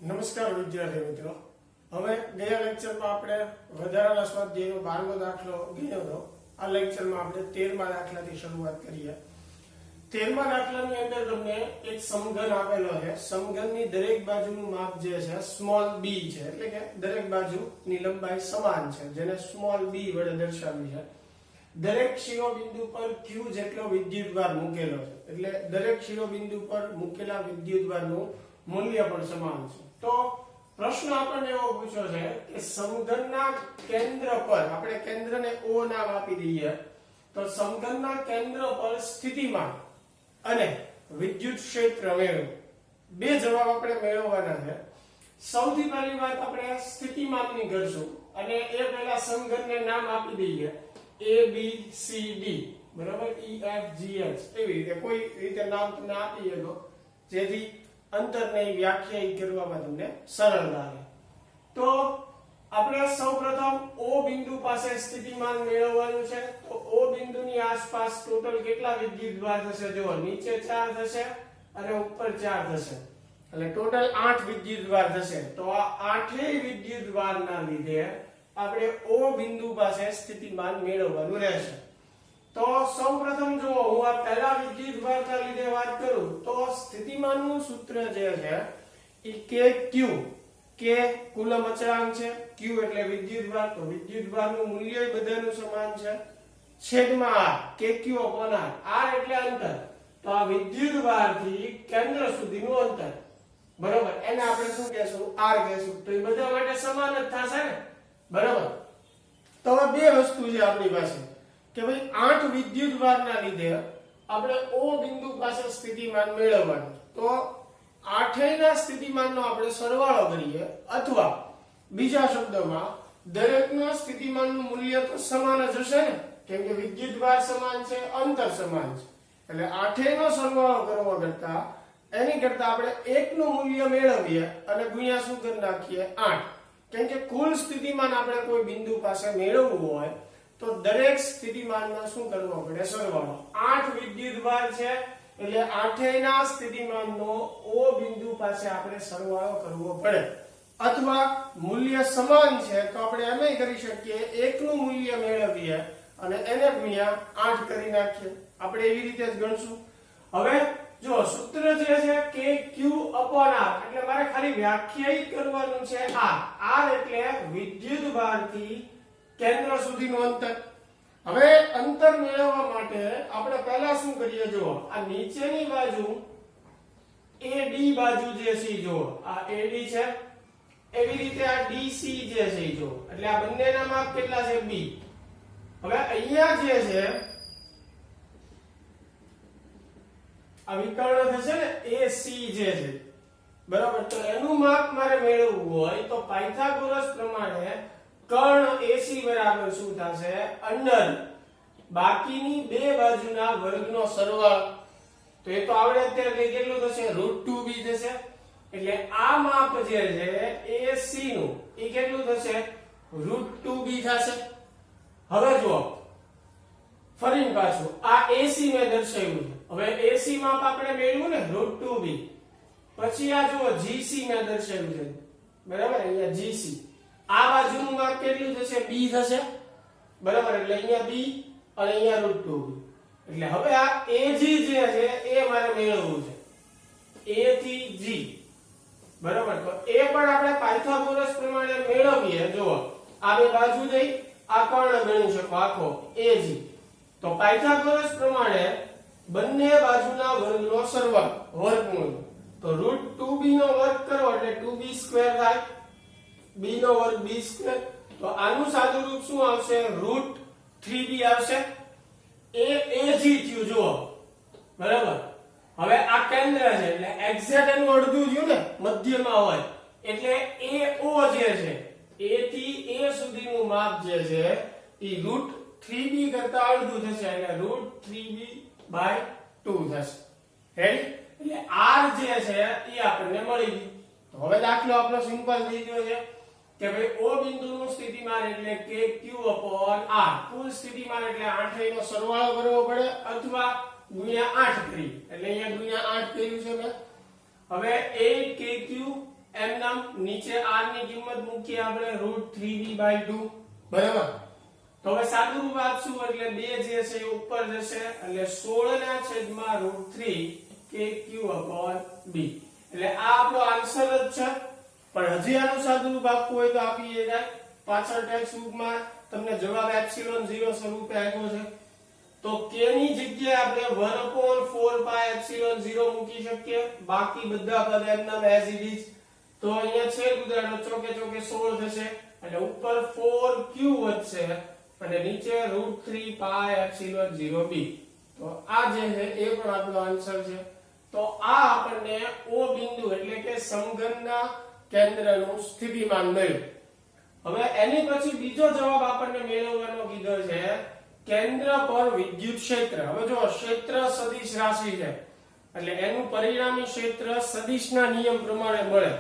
નમસ્કાર વિદ્યાર્થી મિત્રો, હવે ગયા લેક્ચરમાં આપણે વધારાના સ્વાધ્યાયનો 12મો દાખલો ગણ્યો હતો. આ લેક્ચરમાં આપણે 13મા દાખલાથી શરૂઆત કરીએ. 13મા દાખલાની અંદર તમને એક સમઘન આપેલો છે. સમઘનની દરેક બાજુનું માપ જે છે સ્મોલ b છે, એટલે કે દરેક બાજુની લંબાઈ સમાન છે, જેને સ્મોલ b વડે દર્શાવી છે. દરેક શિરોબિંદુ પર q જેટલો વિદ્યુતભાર મૂકેલો છે, એટલે દરેક શિરોબિંદુ પર મૂકેલા વિદ્યુતભારનું મૂલ્ય પણ સમાન છે. તો પ્રશ્ન આપણને એવો પૂછ્યો છે કે સમઘનના કેન્દ્ર પર, આપણે કેન્દ્રને O નામ આપી દઈએ, તો સમઘનના કેન્દ્ર પર સ્થિતિમાન અને વિદ્યુત ક્ષેત્ર મેળવો. બે જવાબ આપણે મેળવવાના છે. સૌથી પહેલી વાત આપણે સ્થિતિમાનની કરશું અને એ પહેલા સમઘનને નામ આપી દઈએ A B C D, બરાબર, E F G H, એવી રીતે કોઈ રીતે નામ તમને આપી દો જેથી અંતરને વ્યાખ્યાયિત કરવામાં તમને સરળ લાગે. તો આપણે સૌપ્રથમ O બિંદુ પાસે સ્થિતિમાન મેળવવાનું છે. તો O બિંદુની આસપાસ ટોટલ કેટલા વિદ્યુતભાર થશે? જો નીચે 4 થશે અને ઉપર 4 થશે, એટલે ટોટલ 8 વિદ્યુતભાર થશે. તો આ 8 વિદ્યુતભારના લીધે આપણે O બિંદુ પાસે સ્થિતિમાન મેળવવાનું રહેશે. તો સૌપ્રથમ જો હું આ પહેલા વિદ્યુતભારના લીધે વાત કરું તો સ્થિતિમાનનું સૂત્ર જે છે એ KQ, K કુલમ અચળાંક છે, Q એટલે વિદ્યુતભાર, તો વિદ્યુતભારનું મૂલ્ય બધાનું સમાન છે, છેદમાં R, KQ/R, R એટલે અંતર. તો આ વિદ્યુતભારથી કેન્દ્ર સુધીનું અંતર, બરોબર, એને આપણે શું કહેશું? R કહેશું. તો એ બધા માટે સમાન જ થશે ને, બરાબર. તો હવે બે વસ્તુ છે આપણી પાસે કે ભાઈ 8 વિદ્યુતભારના લીધે આપણે O બિંદુ પાસે સ્થિતિમાન મેળવવાનું. તો 8 ના સ્થિતિમાનનો આપણે સરવાળો કરીએ, અથવા બીજા શબ્દોમાં દરેકના સ્થિતિમાનનું મૂલ્ય તો સમાન જ હશે ને, કેમ કે વિદ્યુતભાર સમાન છે, અંતર સમાન છે. એટલે 8 નો સરવાળો કરવા કરતા એની કરતા આપણે 1 નું મૂલ્ય મેળવીએ અને ગુણ્યા શું કરી નાખીએ? 8. કેમ કે કુલ સ્થિતિમાન આપણે કોઈ બિંદુ પાસે મેળવવું હોય તો દરેક સ્થિતિમાનનો શું કરવો પડે? સરવાળો. 8 વિદ્યુતભાર છે એટલે 8 ના સ્થિતિમાનનો O બિંદુ પાસે આપણે સરવાળો કરવો પડે. અથવા મૂલ્ય સમાન છે તો આપણે એમ કરી શકીએ 1 નું મૂલ્ય મેળવીએ અને એને ગુણ્યા 8 કરી નાખીએ. આપણે એવી રીતે જ ગણશું. હવે જો સૂત્ર જે છે KQ/R, એટલે મારે ખાલી વ્યાખ્યાયિત કરવાનું છે R એટલે વિદ્યુતભારથી કેન્દ્ર સુધીનું અંતર. હવે અંતર મેળવવા માટે આપણે પહેલા શું કરીએ? જો આ નીચેની બાજુ AD બાજુ જે છે, જો આ AD છે, એવી રીતે આ DC જે છે, જો એટલે આ બંનેના માપ કેટલા છે? B. હવે અહીંયા જે છે આ વિકર્ણ થશે ને AC જે છે, બરાબર. તો એનું માપ મારે મેળવવું હોય તો પાયથાગોરસ પ્રમાણે કર્ણ AC બરાબર શું થશે? અંડર બાકીની બે બાજુના વર્ગનો સરવાળો. તો એ તો આવડે અત્યારે કેટલું થશે? √2b થશે. એટલે આ માપ જે છે AC નું એ કેટલું થશે? √2b થશે. હવે જુઓ ફરીને પાછું આ AC મેં દર્શાવ્યું છે. હવે AC માપ આપણે મેળવ્યું ને √2b. પછી આ જુઓ GC મેં દર્શાવ્યું છે, બરાબર, અહીંયા GC. આ બાજુનું માપ કેટલું થશે? B થશે, બરાબર. એટલે અહીંયા B અને અહીંયા √2b. એટલે હવે આ AG જે છે એ મારે મેળવવું છે, A થી G, બરાબર. તો એ પણ આપણે પાયથાગોરસ પ્રમાણે મેળવીએ. જુઓ આ બે બાજુ જઈ આ કર્ણ ગણી શકો આખો AG. તો પાયથાગોરસ પ્રમાણે બંને બાજુના વર્ગનો સરવાળો, વર્ગમૂળ. તો √2b નો વર્ગ કરો એટલે 2b² થાય, b નો વર્ગ b². તો આનું સાદું રૂપ શું આવશે? √3b આવશે. એ AG થયું, જુઓ, બરાબર. હવે આ કેન્દ્ર છે એટલે એક્ઝેક્ટ એનું અડધું થયું ને, મધ્યમાં હોય, એટલે AO જે છે, A થી A સુધીનું માપ જે છે એ √3b કરતા અડધું થશે, એટલે √3b/2 થશે. રેડી? એટલે R જે છે એ આપણને મળી ગયું. તો હવે દાખલો આપણો સિમ્પલ થઈ ગયો છે કે ભાઈ O બિંદુનું સ્થિતિમાન એટલે KQ/R. કુલ સ્થિતિમાન એટલે 8 નો સરવાળો કરવો પડે અથવા ગુણ્યા 8 કરી, એટલે અહીંયા ગુણ્યા 8 કર્યું છે મેં. હવે 8 KQ એમ નામ નીચે r ની કિંમત મૂકીએ આપણે √3v/2 બરાબર. તો હવે સાદું રૂપ આપશું એટલે 2 જે છે એ ઉપર જશે એટલે 16 ના છેદમાં √3kq/b એટલે આ આપણો આન્સર જ છે. પણ હજી આનું સાદું રૂપ આપવું હોય તો આપીએ જાય. પાછળ ટેક્સ્ટ બુકમાં તમને જવાબ ε0 સ્વરૂપે આપ્યો છે તો k ની જગ્યાએ આપણે 1/4πε0 મૂકી શકીએ. બાકી બધા પદ એમના એઝ ઇટ ઇઝ. તો અહીંયા છેદ ઉડાડો ચોકે ચોકે 16 થશે એટલે ઉપર 4q વધશે અને નીચે √3πε0b. તો આ જે છે એ પણ આપણો આન્સર છે. તો આ આપણને O બિંદુ એટલે કે સમઘનના કેન્દ્રનું સ્થિતિમાન મળ્યું. હવે એની પછી બીજો જવાબ આપણને મેળવવાનો કીધો છે કેન્દ્ર પર વિદ્યુત ક્ષેત્ર. હવે જો ક્ષેત્ર સદિશ રાશિ છે એટલે એનું પરિણામી ક્ષેત્ર સદિશના નિયમ પ્રમાણે મળે.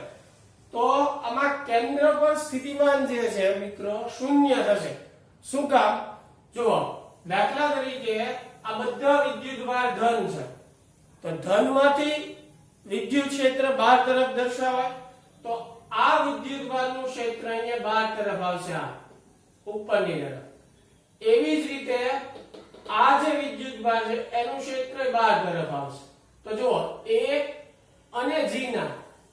તો આમાં કેન્દ્ર પર સ્થિતિમાન જે છે મિત્રો શૂન્ય થશે. શું કામ? જુઓ દાખલા તરીકે આ બધા વિદ્યુતભાર ધન છે તો ધનમાંથી વિદ્યુત ક્ષેત્ર બહાર તરફ દર્શાવાય તો આ વિદ્યુતભારનું ક્ષેત્ર અહીંયા બહાર તરફ આવશે આ ઉપરની તરફ. એવી જ રીતે આ જે વિદ્યુતભાર છે એનું ક્ષેત્ર બહાર તરફ આવશે. તો જુઓ A અને G ના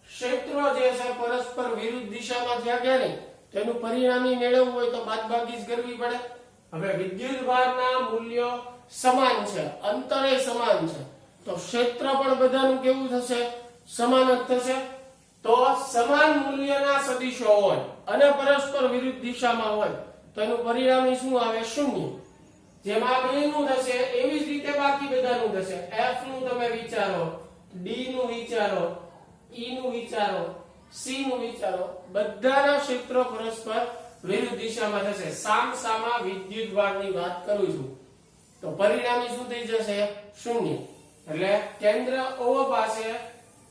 ક્ષેત્રો જે છે પરસ્પર વિરુદ્ધ દિશામાં જ્યાં ગયા નહીં તેનું પરિણામી મેળવવું હોય તો બાદબાકી જ કરવી પડે. હવે વિદ્યુતભારના મૂલ્યો સમાન છે, અંતરે સમાન છે તો ક્ષેત્ર પણ બધાનું કેવું થશે? સમાન જ થશે. તો સમાન મૂલ્યના સદિશો હોય અને પરસ્પર વિરુદ્ધ દિશામાં હોય તો એનું પરિણામી શું આવે? શૂન્ય. જેમ આ બેનું થશે એવી જ રીતે બાકી બધાનું થશે. F નું તમે વિચારો, D નું વિચારો, E નું વિચારો, C નું વિચારો, બધાના ક્ષેત્રો પરસ્પર વિરુદ્ધ દિશામાં થશે. સામસામા વિદ્યુતભારની વાત કરું છું તો પરિણામી શું થઈ જશે? શૂન્ય. એટલે કેન્દ્ર O પાસે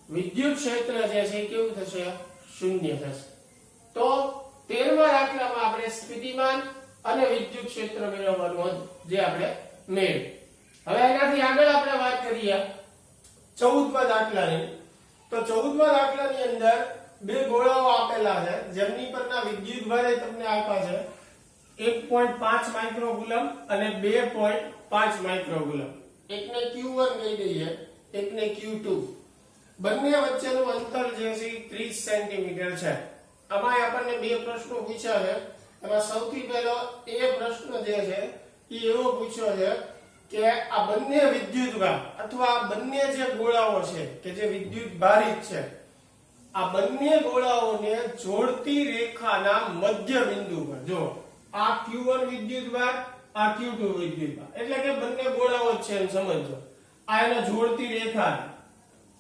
વિદ્યુત ક્ષેત્ર જે છે કેવું થશે? શૂન્ય થશે. તો 13મા દાખલામાં આપણે સ્થિતિમાન અને વિદ્યુત ક્ષેત્ર મેળવવાનું હતું જે આપણે મેળવ્યું. હવે એનાથી આગળ આપણે વાત કરીએ 14મા દાખલાની. તો 14મા દાખલાની અંદર બે ગોળાઓ આપેલા છે જેમની પરના વિદ્યુતભાર તમને આપ્યા છે 1.5 માઇક્રોકુલમ અને 2.5 માઇક્રોકુલમ. એકને Q1 કહી દઈએ, એકને Q2. બંને વચ્ચેનું અંતર જે છે 30 સેન્ટીમીટર છે. આમાં આપણને બે પ્રશ્નો પૂછ્યા છે. એમાં સૌથી પહેલો એ પ્રશ્ન જે છે એ એવો પૂછ્યો છે કે આ બંને વિદ્યુતભાર અથવા બંને જે ગોળાઓ છે કે જે વિદ્યુત ભારિત છે આ બંને ગોળાઓને જોડતી રેખાના મધ્ય બિંદુ પર જો આ Q1 વિદ્યુતભાર આ Q2 વિદ્યુતભાર એટલે કે બંને ગોળાઓ જ છે એમ સમજો. આ એને જોડતી રેખા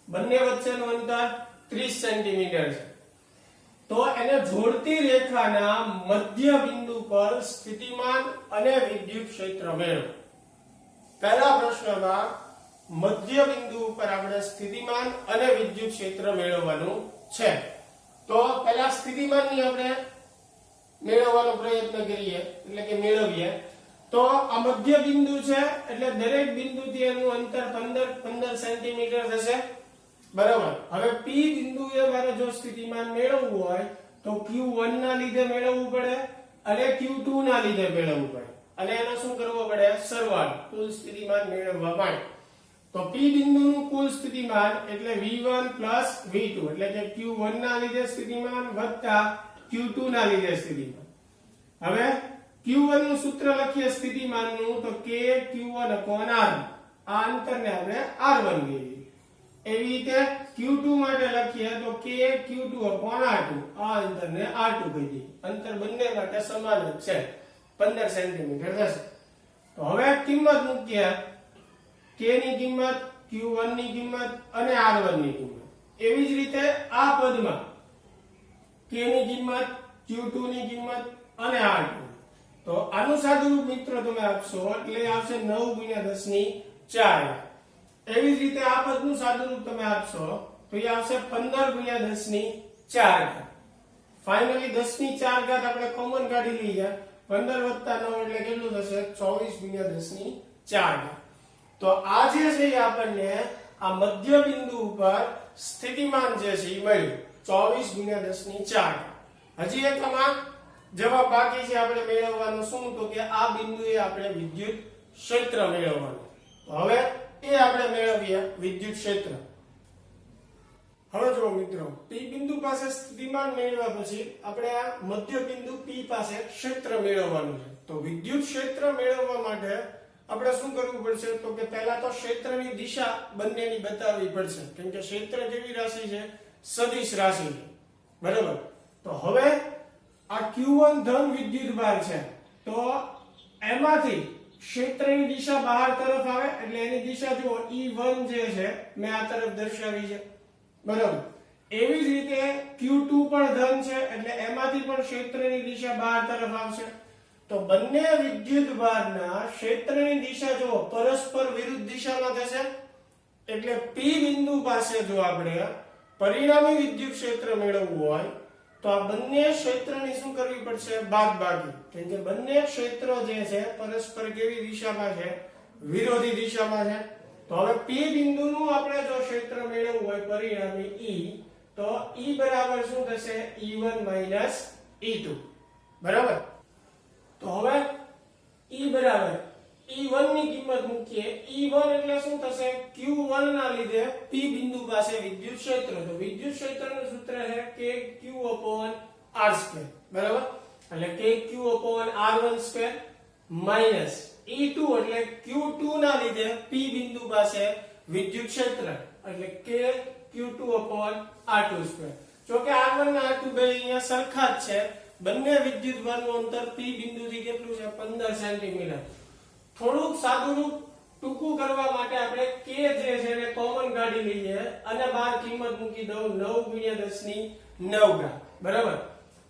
બંને વચ્ચેનું અંતર 30 સેન્ટીમીટર છે. તો એને જોડતી રેખાના મધ્ય બિંદુ પર સ્થિતિમાન અને વિદ્યુત ક્ષેત્ર મેળવો. પહેલા પ્રશ્નમાં મધ્ય બિંદુ ઉપર આપણે સ્થિતિમાન અને વિદ્યુત ક્ષેત્ર મેળવવાનું છે. તો પહેલા સ્થિતિમાનની આપણે મેળવવાનો પ્રયત્ન કરીએ એટલે કે મેળવીએ. તો આ મધ્ય બિંદુ છે એટલે દરેક બિંદુથી એનું અંતર 15 સેન્ટીમીટર થશે. બરાબર. હવે P બિંદુએ મારે જો સ્થિતિમાન મેળવવું હોય તો Q1 ના લીધે મેળવવું પડે અને Q2 ના લીધે મેળવવું પડે અને એનો શું કરવો પડે? સરવાળો કુલ સ્થિતિમાન મેળવવા માટે. તો P બિંદુનું કુલ સ્થિતિમાન એટલે V1 V2 એટલે કે Q1 ના લીધે સ્થિતિમાન વત્તા Q2 ના લીધે સ્થિતિમાન. હવે Q1 નું સૂત્ર લખીએ સ્થિતિમાનનું તો k Q1/r. આ અંતરને આપણે R1 કહીએ. એવી રીતે Q2 માટે લખીએ તો k Q2/r2. આ અંતરને R2 કહી દઈએ. અંતર બંને માટે સમાન જ છે 15 સેન્ટીમીટર થશે. તો હવે કિંમત મૂકીએ. k ની કિંમત, Q1 ની કિંમત અને R1 ની કિંમત. એવી જ રીતે આ પદમાં k ની કિંમત, Q2 ની કિંમત અને R2. તો આનું સાદુરૂપ મિત્રો તમે આપશો એટલે આવશે 9×10⁴. એવી જ રીતે આ પદનું સાદુરૂપ તમે આપશો તો એ આવશે 15×10⁴. ફાઇનલી 10⁴ આપણે કોમન કાઢી લઈએ. 15 + 9 એટલે કેટલું થશે? 24×10⁴. તો આ જે છે આપણને આ મધ્ય બિંદુ ઉપર સ્થિતિમાન જે છે એ મળ્યું. 24 ગુણ્યા 10 ની 4. હજી એક આમાં જવાબ બાકી છે આપણે મેળવવાનો. શું? તો કે આ બિંદુએ આપણે વિદ્યુત ક્ષેત્ર મેળવવાનું. તો હવે એ આપણે મેળવીએ વિદ્યુત ક્ષેત્ર. હવે જો મિત્રો, P બિંદુ પાસે સ્થિતિમાન મેળવ્યા પછી આપણે આ મધ્ય બિંદુ P પાસે ક્ષેત્ર મેળવવાનું છે. તો વિદ્યુત ક્ષેત્ર મેળવવા માટે આપણે શું કરવું પડશે? તો કે પહેલા તો ક્ષેત્રની દિશા બંનેની બતાવવી પડશે, કેમ કે ક્ષેત્ર કેવી રાશિ છે? સદિશ રાશિ છે. બરાબર? તો હવે આ Q1 ધન વિદ્યુતભાર છે, તો એમાંથી ક્ષેત્રની દિશા બહાર તરફ આવે એટલે એની દિશા જુઓ E1 જે છે મેં આ તરફ દર્શાવી છે. બરાબર? એવી જ રીતે Q2 પણ ધન છે એટલે એમાંથી પણ ક્ષેત્રની દિશા બહાર તરફ આવશે. તો બંને વિદ્યુતભારના ક્ષેત્રની દિશા જો પરસ્પર વિરુદ્ધ દિશામાં થશે. એટલે P બિંદુ પાસે જો આપણે પરિણામી વિદ્યુત ક્ષેત્ર મેળવવું હોય તો આ બંને ક્ષેત્રની શું કરવી પડશે? બાદબાકી. કેમ કે બંને ક્ષેત્રો જે છે પરસ્પર કેવી દિશામાં છે? વિરોધી દિશામાં છે. તો હવે P બિંદુનું આપણે જો ક્ષેત્ર મેળવવું હોય પરિણામી E, તો E બરાબર શું થશે? E1 E2. બરાબર? તો હવે E બરાબર E1 ની કિંમત મૂકીએ. E1 એટલે શું થશે? Q1 ના લીધે P બિંદુ પાસે વિદ્યુત ક્ષેત્ર. તો વિદ્યુત ક્ષેત્રનું સૂત્ર છે kq/r². બરાબર? એટલે kq/r12 માઈનસ E2 એટલે Q2 ના લીધે P બિંદુ પાસે વિદ્યુત ક્ષેત્ર એટલે kq2/r22. જો કે r1 અને r2 બે અહીંયા સરખા જ છે. બંને વિદ્યુતભારનું અંતર P બિંદુથી કેટલું છે? 15 સેન્ટીમીટર. થોડુંક સાદુરૂપ ટૂંકું કરવા માટે આપણે k જે છે એને કોમન કાઢી લઈએ અને બહાર કિંમત મૂકી દઉં 9 ગુણ્યા 10 ની 9 ઘાત. બરાબર?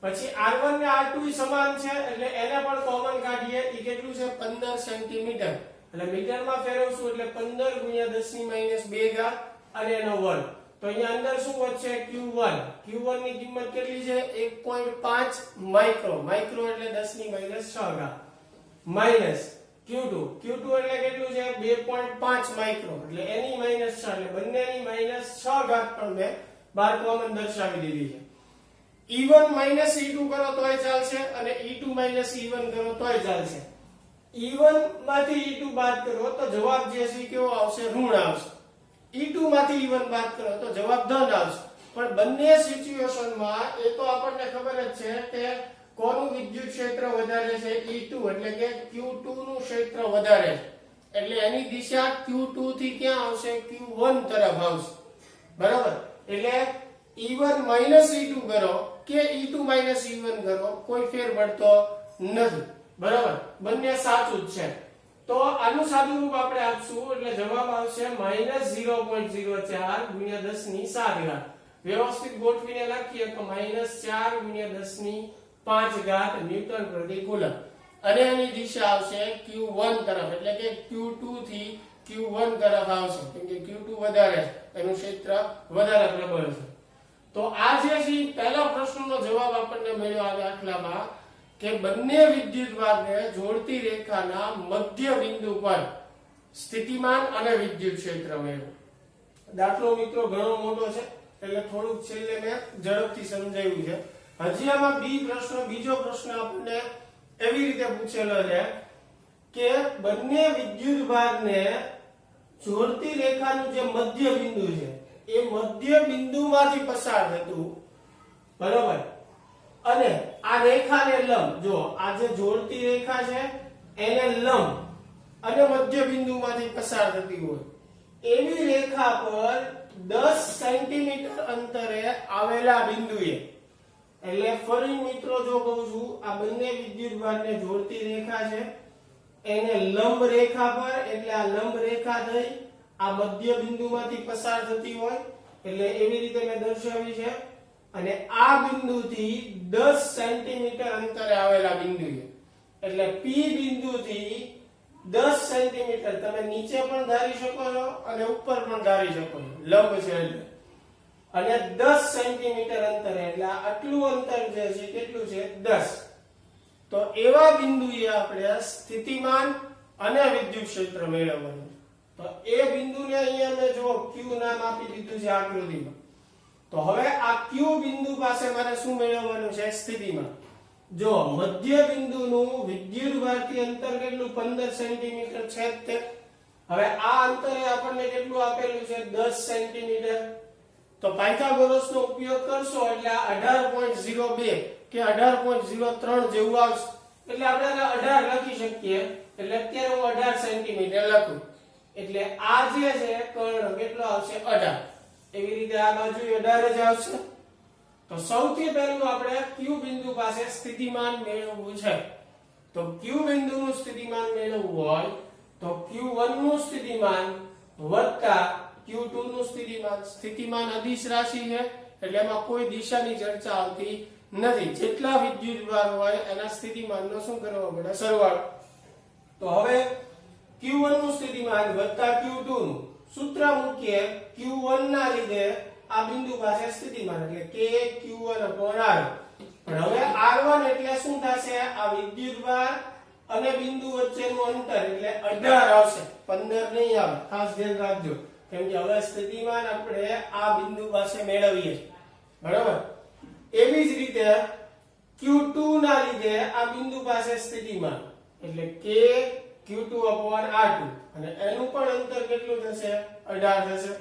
પછી r1 ને r2 સમાન છે એટલે એને પણ કોમન કાઢીએ. એ કેટલું છે? 15 સેન્ટીમીટર. એટલે મીટરમાં ફેરવશું એટલે 15 ગુણ્યા 10 ની -2 ઘાત અને એનો વર્ગ. તો અહીંયા અંદર શું વધશે? Q1. Q1 ની કિંમત કેટલી છે? 1.5 માઇક્રો. માઇક્રો એટલે 10 ની -6 ઘાત. Minus Q2. Q2 એટલે કેટલું છે? 2.5 માઇક્રો એટલે એની -6 એટલે બંનેની -6 ઘાત પણ મેં બાર કોમન દર્શાવી દીધી છે. E1 E2 કરો તોય ચાલશે અને E2 E1 કરો તોય ચાલશે. E1 માંથી E2 બાદ કરો તો જવાબ જે છે કેવો આવશે? ઋણ આવશે. E2 માંથી E1 બાદ કરો તો જવાબ ધન આવશે. પણ બંને સિચ્યુએશનમાં એ તો આપણને ખબર જ છે કે કોનું વિદ્યુત ક્ષેત્ર વધારે છે? E2 એટલે કે Q2 નું ક્ષેત્ર વધારે છે. એટલે એની દિશા Q2 થી ક્યાં આવશે? Q1 તરફ આવશે. બરાબર? એટલે E1 E2 કરો કે E2 E1 કરો કોઈ ફેર પડતો નથી. બરાબર? બંને સાચું જ છે. તો આનું સાદું રૂપ આપણે આપશું એટલે જવાબ આવશે -0.04 ગુણ્યા 10 ની 7 ઘાત. વ્યવસ્થિત ગોઠવીને લખીએ તો -4 ગુણ્યા 10 ની 5 ઘાત ન્યૂટન પ્રતિ કુલમ. અને એની દિશા આવશે Q1 તરફ એટલે કે Q2 થી Q1 તરફ આવશે. કેમ કે Q2 વધારે છે, એનું ક્ષેત્ર વધારે પ્રબળ છે. તો આ જે છે પહેલા પ્રશ્નનો જવાબ આપણને મળ્યો આ દાખલામાં કે બંને વિદ્યુતભારને જોડતી રેખાના મધ્ય બિંદુ પર સ્થિતિમાન અને વિદ્યુત ક્ષેત્ર મેળવો. દાખલો મિત્રો ઘણો મોટો છે એટલે થોડુંક છેલ્લે મેં ઝડપથી સમજાવ્યું છે. હજી આમાં બીજો પ્રશ્ન આપણને એવી રીતે પૂછેલો છે કે બંને વિદ્યુતભારને જોડતી રેખાનું જે મધ્ય બિંદુ છે એ મધ્ય બિંદુમાંથી પસાર થતું. બરાબર? અને આ રેખાને લંબ, જો આ જે જોડતી રેખા છે એને લંબ અને મધ્ય બિંદુમાંથી પસાર થતી હોય એવી રેખા પર 10 સેન્ટીમીટર અંતરે આવેલા બિંદુએ, એટલે ફરી મિત્રો જો કહું છું આ બંને વિદ્યુતભારને જોડતી રેખા છે એને લંબ રેખા પર, એટલે આ લંબ રેખા થઈ આ મધ્ય બિંદુમાંથી પસાર થતી હોય એટલે એવી રીતે મેં દર્શાવી છે. અને આ બિંદુથી 10 સેન્ટીમીટર અંતરે આવેલા બિંદુએ, એટલે P બિંદુથી 10 સેન્ટીમીટર તમે નીચે પણ ધારી શકો છો અને ઉપર પણ ધારી શકો છો, લંબ છે એટલે. અને 10 સેન્ટીમીટર અંતરે એટલે આટલું અંતર જે છે કેટલું છે? 10. તો એવા બિંદુએ આપણે સ્થિતિમાન અને વિદ્યુત ક્ષેત્ર મેળવવાનું. તો એ બિંદુને અહીંયા મેં જો Q નામ આપી દીધું છે આકૃતિમાં. તો હવે આ Q બિંદુ પાસે મારે શું મેળવવાનું છે સ્થિતિમાન. જો મધ્ય બિંદુનું વિદ્યુતભારથી અંતર કેટલું 15 સેન્ટીમીટર છે તે. હવે આ અંતરે આપણને કેટલું આપેલું છે 10 સેન્ટીમીટર. તો પાયથાગોરસનો ઉપયોગ કરશો એટલે આ 18.02 કે 18.03 જેવું આવશે. એટલે આપણે 18 લખી શકીએ. એટલે અત્યારે હું 18 સેન્ટીમીટર લખું. એટલે આ જે છે કર્ણ કેટલો આવશે 18. એવી રીતે આ બાજુ 18 જ આવશે. તો સૌથી પહેલું આપણે Q બિંદુ પાસે સ્થિતિમાન મેળવવું છે. તો Q બિંદુનું સ્થિતિમાન મેળવવું હોય તો Q1 નું સ્થિતિમાન વત્તા Q2 નું સ્થિતિમાન અદિશ રાશિ છે એટલે એમાં કોઈ દિશાની ચર્ચા આવતી નથી. જેટલા વિદ્યુતભાર હોય એના સ્થિતિમાનનો શું કરવો પડે સરવાળો. તો હવે Q1 નું સ્થિતિમાન વત્તા Q2 નું સૂત્ર મૂકીએ. Q1 ના લીધે આ બિંદુ પાસે સ્થિતિમાન એટલે k Q1/r. પણ હવે R1 એટલે શું થશે? આ વિદ્યુતભાર અને બિંદુ વચ્ચેનું અંતર એટલે 18 આવશે, 15 નહીં આવે. ખાસ ધ્યાન રાખજો કેમ કે હવે સ્થિતિમાન આપણે આ બિંદુ પાસે મેળવીએ બરાબર. એવી જ રીતે Q2 ના લીધે આ બિંદુ પાસે સ્થિતિમાન એટલે k Q2/r2 અને એનું પણ અંતર કેટલું થશે 18 થશે.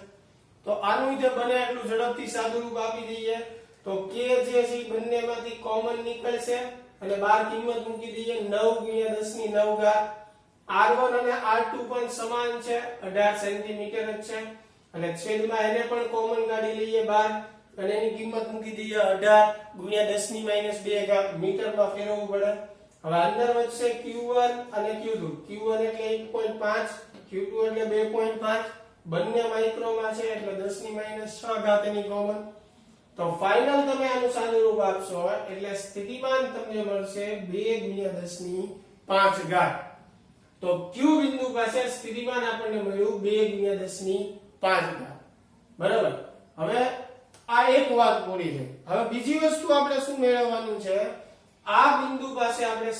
તો આનું જે બને એટલું ઝડપથી સાદુરૂપ આપી દઈએ. તો k જે છે બંનેમાંથી કોમન નીકળશે અને બાર કિંમત મૂકી દઈએ 9 × 10⁹ ઘાત. R1 અને R2 પણ સમાન છે 18 સેન્ટીમીટર જ છે અને છેદમાં એને પણ કોમન કાઢી લઈએ 12 અને એની કિંમત મૂકી દઈએ 18 × 10⁻² ઘાત. મીટરમાં ફેરવવું પડે. હવે અંદર વધશે Q1 અને Q2. Q1 એટલે 1.5, Q2 એટલે 2.5. બંને માઇક્રોમાં છે એટલે 10⁻6 ઘાત એની કોમન. તો ફાઇનલ તમે આનું સાદુરૂપ આપશો એટલે સ્થિતિમાન તમને મળશે 2 × 10⁵ ઘાત. તો Q બિંદુ પાસે સ્થિતિમાન આપણને મળ્યું 2 × 10⁵ ઘાત. બરાબર. હવે આ એક વાત પૂરી થઈ. હવે બીજી વસ્તુ આપણે શું મેળવવાનું છે? આ બિંદુ પાસે આપણે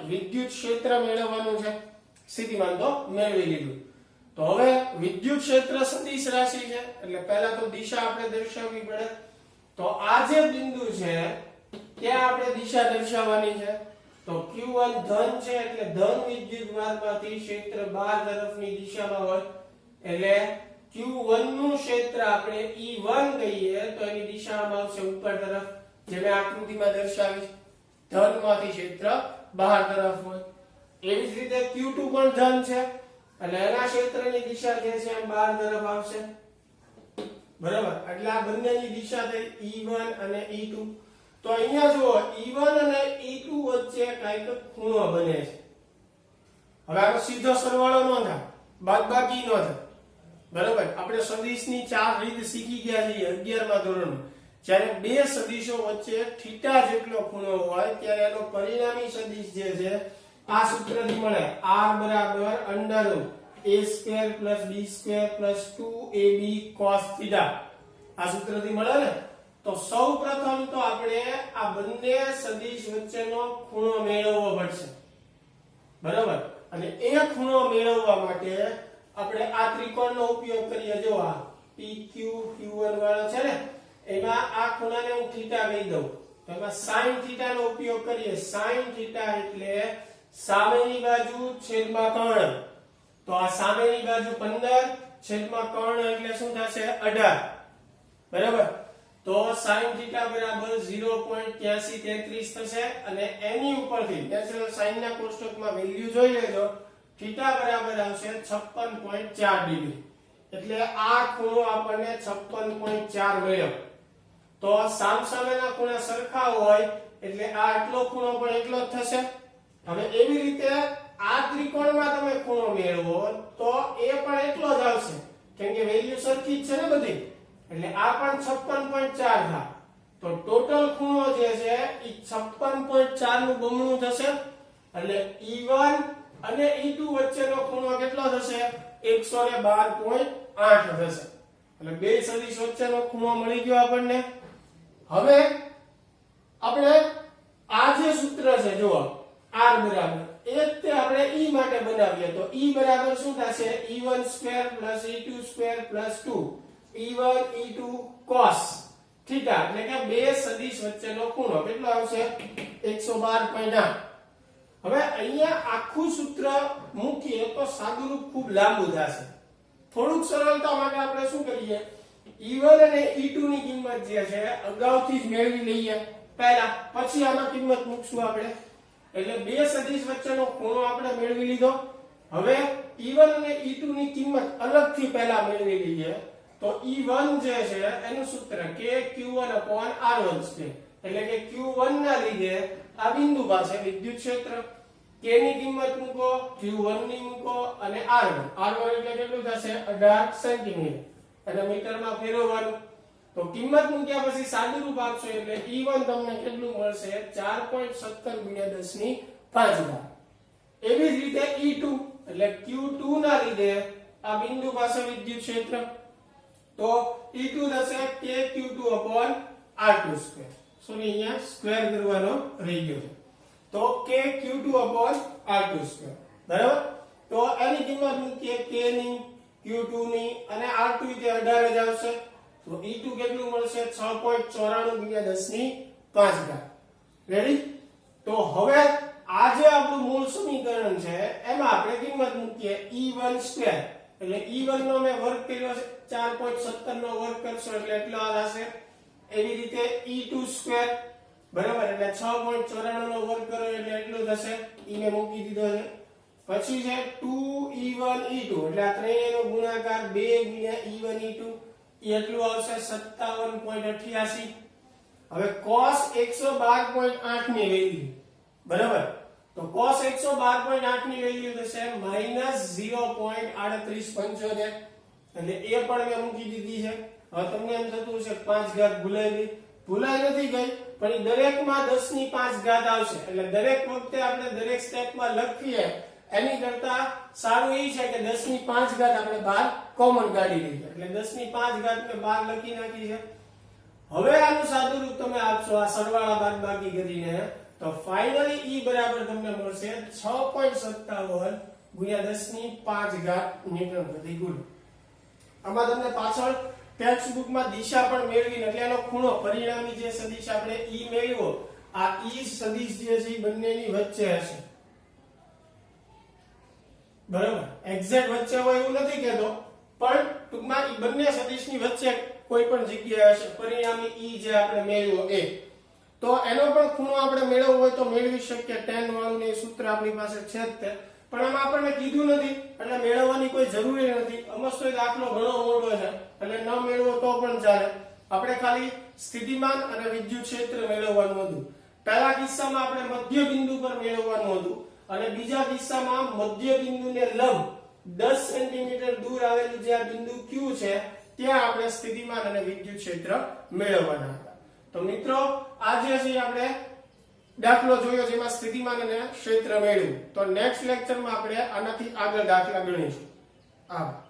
વિદ્યુત ક્ષેત્ર મેળવવાનું છે. સ્થિતિમાન તો મેળવી લીધું. તો હવે વિદ્યુત ક્ષેત્ર સદિશ રાશિ છે એટલે પહેલા તો દિશા આપણે દર્શાવવી પડે. તો આ જે બિંદુ છે ત્યાં આપણે દિશા દર્શાવવાની છે. તો Q1 ધન છે એટલે ધન વિદ્યુતભારમાંથી ક્ષેત્ર બહાર તરફની દિશામાં હોય એટલે Q1 નું ક્ષેત્ર આપણે E1 કહીએ તો એની દિશામાં આવશે ઉપર તરફ, જે મેં આકૃતિમાં દર્શાવી. ધનમાંથી ક્ષેત્ર બહાર તરફ હોય. એવી જ રીતે Q2 પણ ધન છે એટલે એના ક્ષેત્રની દિશા જે છે એમ બહાર તરફ આવશે બરાબર. એટલે આ બંનેની દિશા થઈ E1 અને E2. તો અહીંયા જુઓ E1 અને E2 વચ્ચે કાંઈક ખૂણો બને છે. હવે આનો સીધો સરવાળો ન થાય, બાદબાકી ન થાય બરાબર. આપણે સદિશની 4 રીત શીખી ગયા છીએ 11મા ધોરણમાં. જ્યારે બે સદિશો વચ્ચે θ જેટલો ખૂણો હોય ત્યારે એનો પરિણામી સદિશ જે છે આ સૂત્રથી મળે. R √a² + b² + 2ab cos θ. આ સૂત્રથી મળે ને. તો સૌપ્રથમ તો આપણે આ બંને સદિશ વચ્ચેનો ખૂણો મેળવવો પડશે બરાબર. અને એ ખૂણો મેળવવા માટે આપણે આ ત્રિકોણનો ઉપયોગ કરીએ. જો આ PQ Q1 વાળો છે ને એમાં આ ખૂણાને હું θ કહી દઉં. તો એમાં sin θ નો ઉપયોગ કરીએ. sin θ એટલે સામેની બાજુ છેદમાં કર્ણ. તો આ સામેની બાજુ 15 છેદમાં કર્ણ એટલે શું થશે 18 બરાબર. તો sin θ બરાબર 0.8333 થશે અને એની ઉપરથી નેચરલ સાઇન ના કોષ્ટકમાં વેલ્યુ જોઈ લેજો. θ બરાબર આવશે 56.4 ડિગ્રી. એટલે આ ખૂણો આપણને 56.4 મળ્યો. તો સામસામેના ખૂણા સરખા હોય એટલે આ આટલો ખૂણો પણ એટલો જ થશે. હવે એવી રીતે આ ત્રિકોણમાં તમે ખૂણો મેળવો તો એ પણ એટલો જ આવશે કેમ કે વેલ્યુ સરખી જ છે ને બધી. એટલે આ પણ 56.4 થાય. તો ટોટલ ખૂણો જે છે એ 56.4 નું બમણું થશે. એટલે E1 અને E2 વચ્ચેનો ખૂણો કેટલો થશે 112.8 થશે. એટલે બે સદિશ વચ્ચેનો ખૂણો મળી ગયો આપણને. હવે આપણે આ જે સૂત્ર છે જુઓ R બરાબર એ તે આપણે E માટે બનાવીએ. તો E બરાબર શું થશે E1² + E2² + 2 E1 E2 cos theta એટલે કે બે સદિશ વચ્ચેનો ખૂણો કેટલો આવશે 112.8. હવે અહીંયા આખું સૂત્ર મૂકીએ તો સાદુરૂપ ખૂબ લાંબુ થશે. થોડુંક સરળતા માટે આપણે શું કરીએ, E1 અને E2 ની કિંમત જે છે અગાઉથી જ મેળવી લઈએ પહેલા, પછી આમાં કિંમત મૂકશું આપણે. એટલે બે સદિશ વચ્ચેનો ખૂણો આપણે મેળવી લીધો. હવે E1 અને E2 ની કિંમત અલગથી પહેલા મેળવી લઈએ. તો E1 જે છે એનું સૂત્ર KQ1/R1 છે. એટલે કે Q1 ના લીધે આ બિંદુ પાસે વિદ્યુત ક્ષેત્ર, K ની કિંમત મૂકો, Q1 ની મૂકો અને R1 એટલે કેટલું થશે 18 સેન્ટીમીટર અને મીટરમાં ફેરવવાનું. તો કિંમત મૂક્યા પછી સાદુરૂપ આપશો એટલે E1 તમને કેટલું મળશે 4.17 × 10⁵. એવી જ રીતે E2 એટલે Q2 ના લીધે આ બિંદુ પાસે વિદ્યુત ક્ષેત્ર, તો E2 થશે KQ2/R2². સોરી અહીંયા સ્ક્વેર કરવાનો રહી ગયો છે. તો KQ2/R2². બરાબર. તો એની કિંમત મૂકીએ K ની, Q2 ની અને R2 જે 18 જ આવશે. તો E2 કેટલું મળશે 6.94 × 10⁵. રેડી? તો હવે આ જે આપણું મૂળ સમીકરણ છે એમાં આપણે કિંમત મૂકીએ E1² એટલે E1 નો મેં વર્ગ કર્યો છે 4.17 નો વર્ગ કરશો એટલે એટલો આવશે. એવી રીતે E2² બરાબર એટલે 6.94 નો વર્ગ કરો એટલે એટલું થશે. E ને મૂકી દીધો છે. પછી છે 2E1 E2 એટલે આ ત્રણેયનો ગુણાકાર 2 × E1 E2 એટલું આવશે 57.88. હવે cos 112.8 ની વેલ્યુ બરાબર, તો cos 112.8 ની વેલ્યુ થશે -0.3875 એટલે એ પણ મેં મૂકી દીધી છે. હવે તમને એમ થતું હશે 5 ઘાત ભૂલાઈ નથી ગઈ, પણ દરેકમાં 10⁵ આવશે. એટલે દરેક વખતે આપણે દરેક સ્ટેપમાં લખીએ એની કરતા સારું એ છે કે 10⁵ આપણે બહાર કોમન કાઢી લઈએ. એટલે 10⁵ મેં બહાર લખી નાખી છે. હવે આનું સાદુરૂપ તમે આપશો આ સરવાળા બાદબાકી કરીને, તો ફાઇનલી E બરાબર તમને મળશે 6.57 × 10⁵ મીટર પ્રતિ કુલ. આમાં તમને પાછળ ટેક્સ્ટ બુકમાં દિશા પણ મેળવીને એટલે એનો ખૂણો પરિણામી જે સદિશ આપણે E મેળવ્યો, આ E સદિશ જે છે બંનેની વચ્ચે હશે. બરાબર, એક્ઝેક્ટ વચ્ચે હોય એવું નથી કહેતો, પણ ટૂંકમાં એ બંને સદિશની વચ્ચે કોઈ પણ જગ્યાએ હશે પરિણામી E જે આપણે મેળવ્યો એ. તો એનો પણ ખૂણો આપણે મેળવવો હોય તો મેળવી શકીએ. tan વાળું ને સૂત્ર આપણી પાસે છે જ તે, પણ આમાં આપણને કીધું નથી એટલે મેળવવાની કોઈ જરૂરી નથી. અમસ્તો દાખલો ઘણો મોટો છે એટલે ન મેળવો તો પણ ચાલે. આપણે ખાલી સ્થિતિમાન અને વિદ્યુત ક્ષેત્ર મેળવવાનું હતું. પહેલા કિસ્સામાં આપણે મધ્ય બિંદુ પર મેળવવાનું હતું અને બીજા કિસ્સામાં મધ્ય બિંદુને લંબ 10 સેન્ટીમીટર દૂર આવેલું જે આ બિંદુ Q છે ત્યાં આપણે સ્થિતિમાન અને વિદ્યુત ક્ષેત્ર મેળવવાના હતા. તો મિત્રો આ જે છે આપણે દાખલો જોયો જેમાં સ્થિતિમાન અને ક્ષેત્ર મેળવ્યું. તો નેક્સ્ટ લેક્ચરમાં આપણે આનાથી આગળ દાખલા ગણીશું. આભાર.